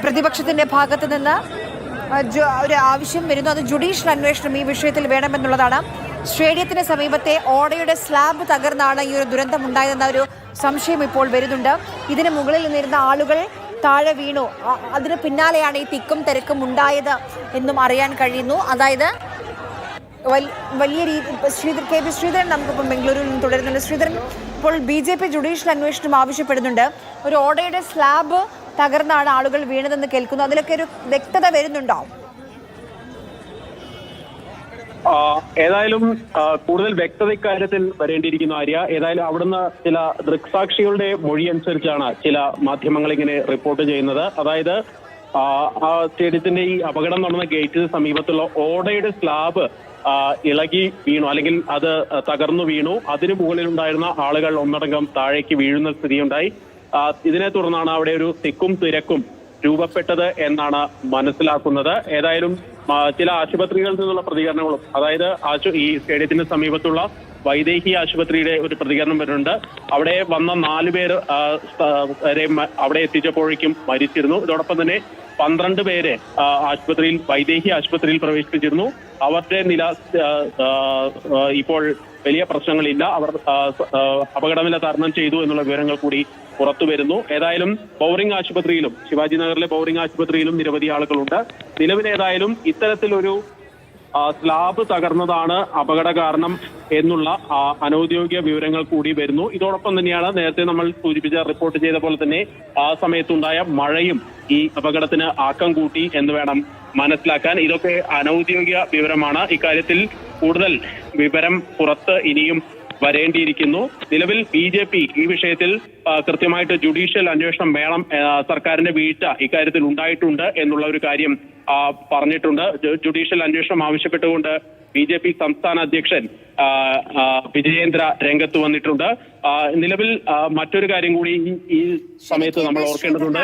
പ്രതിപക്ഷത്തിന്റെ ഭാഗത്ത് നിന്ന് ഒരു ആവശ്യം വരുന്നു. അത് ജുഡീഷ്യൽ അന്വേഷണം ഈ വിഷയത്തിൽ വേണമെന്നുള്ളതാണ്. സ്റ്റേഡിയത്തിന് സമീപത്തെ ഓടയുടെ സ്ലാബ് തകർന്നാണ് ഈ ഒരു ദുരന്തം ഉണ്ടായതെന്ന ഒരു സംശയം ഇപ്പോൾ വരുന്നുണ്ട്. ഇതിന് മുകളിൽ നിന്നിരുന്ന ആളുകൾ താഴെ വീണു. അതിന് പിന്നാലെയാണ് ഈ തിക്കും തിരക്കും ഉണ്ടായത് എന്നും അറിയാൻ കഴിയുന്നു. അതായത് വലിയ രീതി കെ പി ശ്രീധരൻ നമുക്കിപ്പോൾ ബംഗളൂരുവിൽ നിന്ന് തുടരുന്നുണ്ട്. ശ്രീധരൻ, ഇപ്പോൾ BJP ജുഡീഷ്യൽ അന്വേഷണം ആവശ്യപ്പെടുന്നുണ്ട്. ഒരു ഓടയുടെ സ്ലാബ് തകർന്നാണ് ആളുകൾ വീണതെന്ന് കേൾക്കുന്നു. അതിലൊക്കെ ഒരു വ്യക്തത വരുന്നുണ്ടോ? ഏതായാലും കൂടുതൽ വ്യക്തത ഇക്കാര്യത്തിൽ വരേണ്ടിയിരിക്കുന്നു ആര്യ. ഏതായാലും അവിടുന്ന് ചില ദൃക്സാക്ഷികളുടെ മൊഴി അനുസരിച്ചാണ് ചില മാധ്യമങ്ങൾ ഇങ്ങനെ റിപ്പോർട്ട് ചെയ്യുന്നത്. അതായത് ആ സ്റ്റേഡിയത്തിന്റെ ഈ അപകടം നടന്ന ഗേറ്റിന് സമീപത്തുള്ള ഓടയുടെ സ്ലാബ് ഇളകി വീണു, അല്ലെങ്കിൽ അത് തകർന്നു വീണു. അതിനു മുകളിലുണ്ടായിരുന്ന ആളുകൾ ഒന്നടങ്കം താഴേക്ക് വീഴുന്ന സ്ഥിതിയുണ്ടായി. ഇതിനെ തുടർന്നാണ് അവിടെ ഒരു തിക്കും തിരക്കും രൂപപ്പെട്ടത് എന്നാണ് മനസ്സിലാക്കുന്നത്. ഏതായാലും ചില ആശുപത്രികളിൽ നിന്നുള്ള പ്രതികരണങ്ങളും, അതായത് ഈ സ്റ്റേഡിയത്തിന് സമീപത്തുള്ള വൈദേഹി ആശുപത്രിയുടെ ഒരു പ്രതികരണം വരുന്നുണ്ട്. അവിടെ വന്ന 4 പേർ അവിടെ എത്തിച്ചപ്പോഴേക്കും മരിച്ചിരുന്നു. ഇതോടൊപ്പം തന്നെ 12 പേരെ വൈദേഹി ആശുപത്രിയിൽ പ്രവേശിപ്പിച്ചിരുന്നു. അവരുടെ നില ഇപ്പോൾ വലിയ പ്രശ്നങ്ങളില്ല. അവർ അപകടനില തരണം ചെയ്തു എന്നുള്ള വിവരങ്ങൾ കൂടി പുറത്തു വരുന്നു. ഏതായാലും ബൗറിംഗ് ആശുപത്രിയിലും, ശിവാജി നഗറിലെ ബൗറിംഗ് ആശുപത്രിയിലും നിരവധി ആളുകളുണ്ട്. നിലവിൽ ഏതായാലും ഇത്തരത്തിലൊരു സ്ലാബ് തകർന്നതാണ് അപകട കാരണം എന്നുള്ള അനൌദ്യോഗിക വിവരങ്ങൾ കൂടി വരുന്നു. ഇതോടൊപ്പം തന്നെയാണ് നേരത്തെ നമ്മൾ റിപ്പോർട്ട് ചെയ്ത പോലെ തന്നെ ആ സമയത്തുണ്ടായ മഴയും ഈ അപകടത്തിന് ആക്കം കൂട്ടി എന്ന് വേണം മനസ്സിലാക്കാൻ. ഇതൊക്കെ അനൌദ്യോഗിക വിവരമാണ്. ഇക്കാര്യത്തിൽ കൂടുതൽ വിവരം പുറത്ത് ഇനിയും വരേണ്ടിയിരിക്കുന്നു. നിലവിൽ BJP ഈ വിഷയത്തിൽ കൃത്യമായിട്ട് ജുഡീഷ്യൽ അന്വേഷണം വേണം, സർക്കാരിന്റെ വീഴ്ച ഇക്കാര്യത്തിൽ ഉണ്ടായിട്ടുണ്ട് എന്നുള്ള ഒരു കാര്യം പറഞ്ഞിട്ടുണ്ട്. ജുഡീഷ്യൽ അന്വേഷണം ആവശ്യപ്പെട്ടുകൊണ്ട് BJP സംസ്ഥാന അധ്യക്ഷൻ വിജയേന്ദ്ര രംഗത്ത് വന്നിട്ടുണ്ട്. നിലവിൽ മറ്റൊരു കാര്യം കൂടി ഈ സമയത്ത് നമ്മൾ ഓർക്കേണ്ടതുണ്ട്.